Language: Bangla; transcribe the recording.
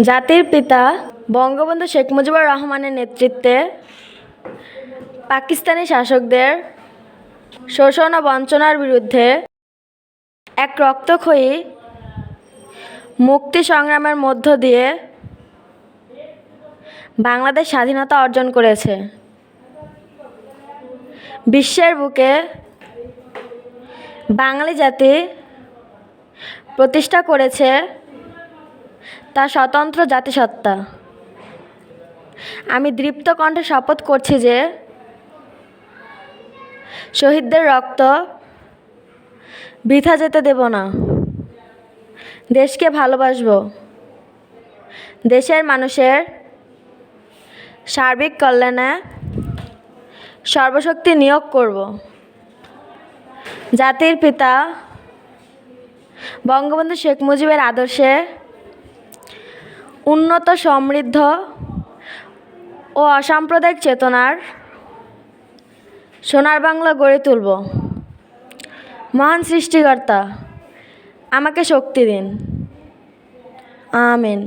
জাতির পিতা বঙ্গবন্ধু শেখ মুজিবুর রহমানের নেতৃত্বে পাকিস্তানি শাসকদের শোষণ ও বঞ্চনার বিরুদ্ধে এক রক্তক্ষয়ী মুক্তি সংগ্রামের মধ্য দিয়ে বাংলাদেশ স্বাধীনতা অর্জন করেছে। বিশ্বের বুকে বাঙালি জাতি প্রতিষ্ঠা করেছে তার স্বতন্ত্র জাতিসত্তা। আমি দৃপ্ত কণ্ঠে শপথ করছি যে শহীদদের রক্ত বৃথা যেতে দেব না। দেশকে ভালোবাসবো, দেশের মানুষের সার্বিক কল্যাণে সর্বশক্তি নিয়োগ করব। জাতির পিতা বঙ্গবন্ধু শেখ মুজিবের আদর্শে উন্নত, সমৃদ্ধ ও অসাম্প্রদায়িক চেতনার সোনার বাংলা গড়ে তুলব। মহান সৃষ্টিকর্তা আমাকে শক্তি দিন। আমিন।